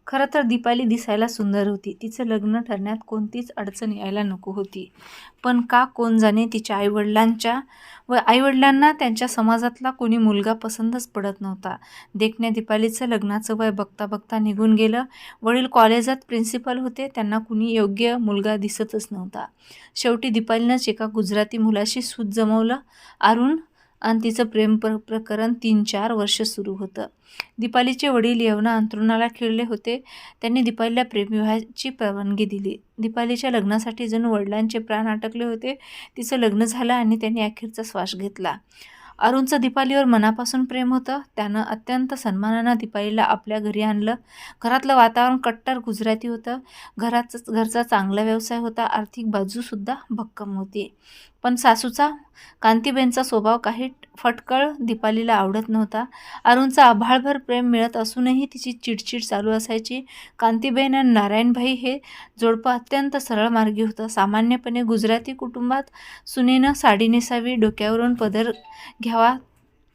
खरं तर दीपाली दिसायला सुंदर होती. तिचं लग्न ठरण्यात कोणतीच अडचण यायला नको होती. पण का कोण जाणे तिच्या आईवडिलांना त्यांच्या समाजातला कोणी मुलगा पसंतच पडत नव्हता. देखण्या दीपालीचं लग्नाचं वय बघता बघता निघून गेलं. वडील कॉलेजात प्रिन्सिपल होते. त्यांना कुणी योग्य मुलगा दिसतच नव्हता. शेवटी दीपालीनंच एका गुजराती मुलाशी सूत जमवलं. अरुण आणि तिचं प्रेम प्रकरण 3-4 वर्ष सुरू होतं. दीपालीचे वडील यवना अंथरुणाला खिळले होते. त्यांनी दीपालीला प्रेमविवाहाची परवानगी दिली. दीपालीच्या लग्नासाठी जणू वडिलांचे प्राण अटकले होते. तिचं लग्न झालं आणि त्यांनी अखेरचा श्वास घेतला. अरुणचं दीपालीवर मनापासून प्रेम होतं. त्यानं अत्यंत सन्मानानं दीपालीला आपल्या घरी आणलं. घरातलं वातावरण कट्टर गुजराती होतं. घरचा चांगला व्यवसाय होता. आर्थिक बाजूसुद्धा भक्कम होती. पण सासूचा कांतीबेनचा स्वभाव काही फटकळ दीपालीला आवडत नव्हता. अरुणचं आभाळभर प्रेम मिळत असूनही तिची चिडचिड चालू असायची. कांतीबेन आणि नारायणभाई हे जोडपं अत्यंत सरळमार्गी होतं. सामान्यपणे गुजराती कुटुंबात सुनेनं साडी नेसावी, डोक्यावरून पदर घ्यावा,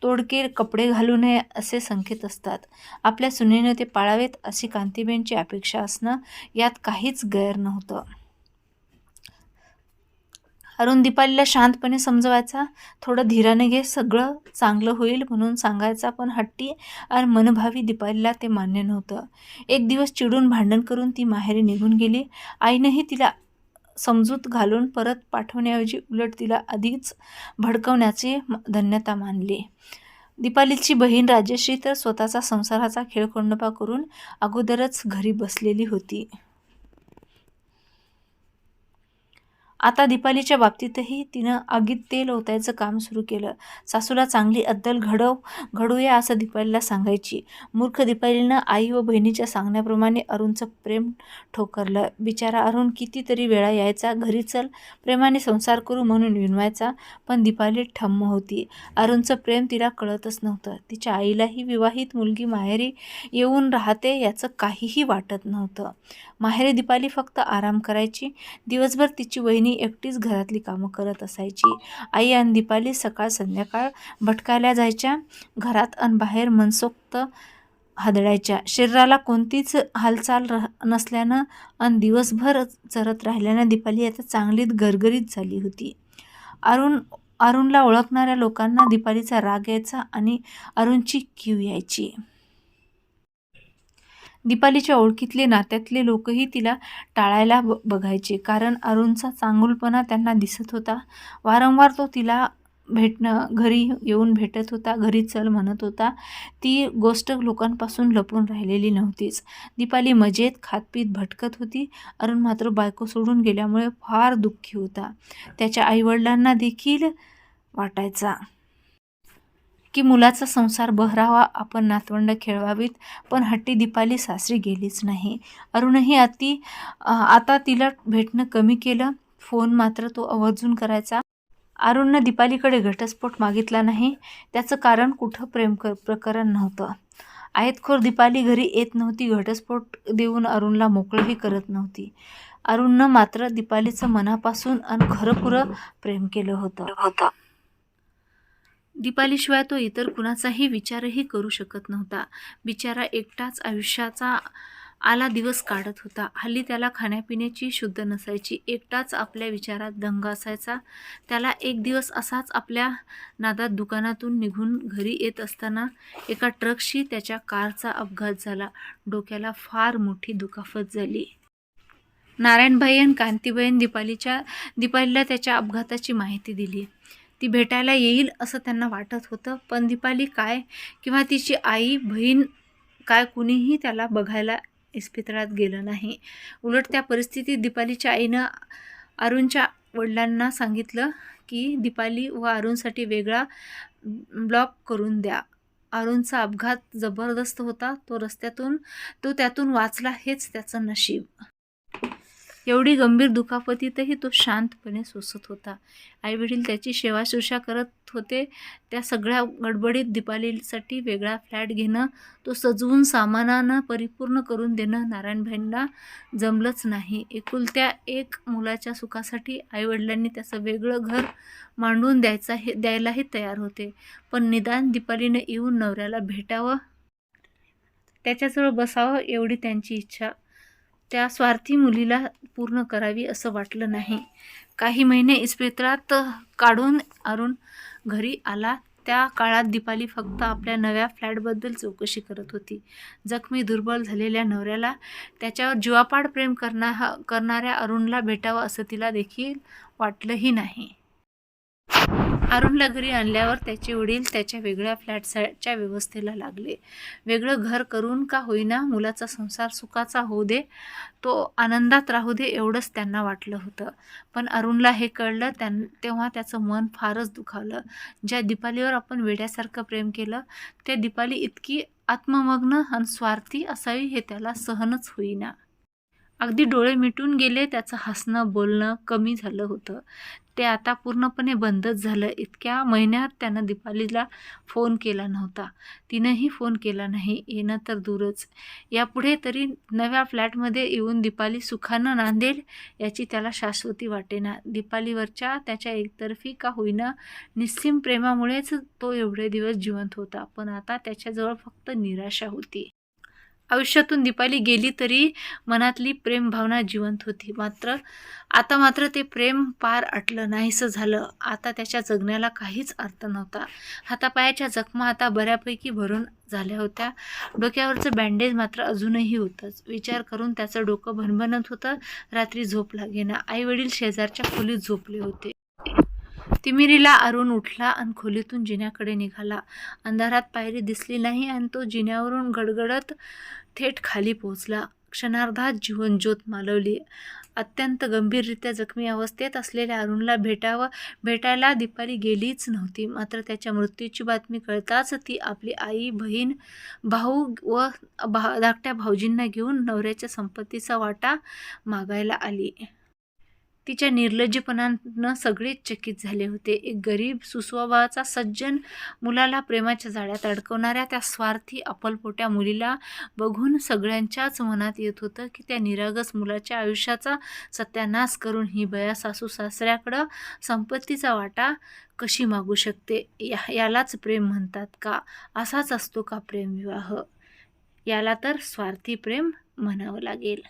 तोडके कपडे घालू नये असे संकेत असतात. आपल्या सुनेनं ते पाळावेत अशी कांतीबेनची अपेक्षा असणं यात काहीच गैर नव्हतं. अरुण दीपालीला शांतपणे समजवायचा. थोडं धीराने घे, सगळं चांगलं होईल म्हणून सांगायचा. पण हट्टी आणि मनभावी दीपालीला ते मान्य नव्हतं. एक दिवस चिडून भांडण करून ती माहेरी निघून गेली. आईनंही तिला समजूत घालून परत पाठवण्याऐवजी उलट तिला आधीच भडकवण्याची धन्यता मानली. दीपालीची बहीण राजश्री तर स्वतःचा संसाराचा खेळखंडोबा करून अगोदरच घरी बसलेली होती. आता दीपालीच्या बाबतीतही तिनं आगीत तेल ओतायचं काम सुरू केलं. सासूला चांगली अद्दल घडूया असं दीपालीला सांगायची. मूर्ख दीपालीनं आई व बहिणीच्या सांगण्याप्रमाणे अरुणचं प्रेम ठोकरलं. बिचारा अरुण कितीतरी वेळा यायचा. घरी चल, प्रेमाने संसार करू म्हणून विनवायचा. पण दीपाली ठम्म होती. अरुणचं प्रेम तिला कळतच नव्हतं. तिच्या आईलाही विवाहित मुलगी माहेरी येऊन राहते याचं काहीही वाटत नव्हतं. माहेरी दीपाली फक्त आराम करायची. दिवसभर तिची वहिनी एकटीच घरातली कामं करत असायची. आई आणि दीपाली सकाळ संध्याकाळ भटकायला जायच्या. घरात अन बाहेर मनसोक्त हादडायच्या. शरीराला कोणतीच हालचाल नसल्यानं अन दिवसभर चरत राहिल्यानं दीपाली आता चांगलीच गरगरीत झाली होती. अरुणला ओळखणाऱ्या लोकांना दीपालीचा राग यायचा आणि अरुणची कीव यायची. दीपालीच्या ओळखीतले नात्यातले लोकही तिला टाळायला बघायचे. कारण अरुणचा चांगुलपणा त्यांना दिसत होता. वारंवार तो तिला घरी येऊन भेटत होता, घरी चल म्हणत होता. ती गोष्ट लोकांपासून लपून राहिलेली नव्हतीच. दीपाली मजेत खातपीत भटकत होती. अरुण मात्र बायको सोडून गेल्यामुळे फार दुःखी होता. त्याच्या आईवडिलांना देखील वाटायचा की मुलाचा संसार बहरावा, आपण नातवंड खेळवावीत. पण हट्टी दीपाली सासरी गेलीच नाही. अरुणही आता तिला भेटणं कमी केलं. फोन मात्र तो आवर्जून करायचा. अरुणनं दीपालीकडे घटस्फोट मागितला नाही. त्याचं कारण कुठं प्रकरण नव्हतं. आयतखोर दीपाली घरी येत नव्हती. घटस्फोट देऊन अरुणला मोकळंही करत नव्हती. अरुणनं मात्र दीपालीचं मनापासून आणि खरंखुरं प्रेम केलं होतं. दीपालीशिवाय तो इतर कुणाचाही विचारही करू शकत नव्हता. बिचारा एकटाच आयुष्याचा आला दिवस काढत होता. हल्ली त्याला खाण्यापिण्याची शुद्ध नसायची. एकटाच आपल्या विचारात दंग असायचा. त्याला एक दिवस असाच आपल्या नादात दुकानातून निघून घरी येत असताना एका ट्रकशी त्याच्या कारचा अपघात झाला. डोक्याला फार मोठी दुखापत झाली. नारायणभाई आणि कांतीबेन दीपालीला त्याच्या अपघाताची माहिती दिली. ती भेटायला येईल असं त्यांना वाटत होतं. पण दीपाली काय किंवा तिची आई बहीण काय कुणीही त्याला बघायला इस्पितळात गेलं नाही. उलट त्या परिस्थितीत दीपालीच्या आईनं अरुणच्या वडिलांना सांगितलं की दीपाली व अरुणसाठी वेगळा ब्लॉक करून द्या. अरुणचा अपघात जबरदस्त होता. तो त्यातून वाचला हेच त्याचं नशीब. एवढी गंभीर दुखापतीतही तो शांतपणे सोसत होता. आईवडील त्याची सेवाशुश्रूषा करत होते. त्या सगळ्या गडबडीत दीपालीसाठी वेगळा फ्लॅट घेणं, तो सजवून सामानानं परिपूर्ण करून देणं नारायणभाईंना जमलंच नाही. एकुलत्या एक मुलाच्या सुखासाठी आईवडिलांनी त्याचं वेगळं घर मांडून द्यायलाही तयार होते. पण निदान दीपालीनं येऊन नवऱ्याला भेटावं त्याच्याजवळ बसावं एवढी त्यांची इच्छा त्या स्वार्थी मुलीला पूर्ण करावी असं वाटलं नाही. काही महिने इस्पितळात काढून अरुण घरी आला. त्या काळात दीपाली फक्त आपल्या नव्या फ्लॅटबद्दल चौकशी करत होती. जखमी दुर्बल झालेल्या नवऱ्याला त्याच्यावर जीवापाड प्रेम करणाऱ्या अरुणला भेटावं असं तिला देखील वाटलंही नाही. अरुणला घरी आणल्यावर त्याचे वडील त्याच्या वेगळ्या फ्लॅटच्या व्यवस्थेला लागले. वेगळं घर करून का होईना मुलाचा संसार सुखाचा होऊ दे, तो आनंदात राहू दे एवढंच त्यांना वाटलं होतं. पण अरुणला हे कळलं तेव्हा त्याचं मन फारच दुखावलं. ज्या दीपालीवर आपण वेड्यासारखं प्रेम केलं त्या दीपाली इतकी आत्ममग्न आणि स्वार्थी असावी हे त्याला सहनच होईना. अगदी डोळे मिटून गेले. त्याचं हसणं बोलणं कमी झालं होतं. ते आता पूर्णपणे बंदच झालं. इतक्या महिन्यात त्यानं दीपालीला फोन केला नव्हता. तिनंही फोन केला नाही. येणं तर दूरच. यापुढे तरी नव्या फ्लॅटमध्ये येऊन दीपाली सुखानं नांदेल याची त्याला शाश्वती वाटेना. दीपालीवरच्या त्याच्या एकतर्फी का होईना निस्सीम प्रेमामुळेच तो एवढे दिवस जिवंत होता. पण आता त्याच्याजवळ फक्त निराशा होती. आयुष्यातून दीपाली गेली तरी मनातली प्रेम भावना जिवंत होती. आता मात्र ते प्रेम पार अटलं, नाहीसं झालं. आता त्याच्या जगण्याला काहीच अर्थ नव्हता. हातापायाच्या जखमा आता बऱ्यापैकी भरून झाल्या होत्या. डोक्यावरचं बँडेज मात्र अजूनही होतंच. विचार करून त्याचं डोकं भणभणत होतं. रात्री झोप लागेना. आईवडील शेजारच्या खोलीत झोपले होते. तिमिरीला अरुण उठला आणि खोलीतून जिन्याकडे निघाला. अंधारात पायरी दिसली नाही आणि तो जिन्यावरून गडगडत थेट खाली पोहोचला. क्षणार्धात जीवनज्योत मालवली. अत्यंत गंभीररित्या जखमी अवस्थेत असलेल्या अरुणला भेटायला दीपाली गेलीच नव्हती. मात्र त्याच्या मृत्यूची बातमी कळताच ती आपली आई, बहीण, भाऊ व धाकट्या भाऊजींना घेऊन नवऱ्याच्या संपत्तीचा वाटा मागायला आली. तिच्या निर्लज्जपणानं सगळेच चकित झाले होते. एक गरीब सुस्वभावाचा सज्जन मुलाला प्रेमाच्या जाळ्यात अडकवणाऱ्या त्या स्वार्थी अपलपोट्या मुलीला बघून सगळ्यांच्याच मनात येत होतं की त्या निरागस मुलाच्या आयुष्याचा सत्यानाश करून ही बया सासू सासऱ्याकडं संपत्तीचा वाटा कशी मागू शकते. यालाच प्रेम म्हणतात का? असाच असतो का प्रेमविवाह? याला तर स्वार्थी प्रेम म्हणावं लागेल.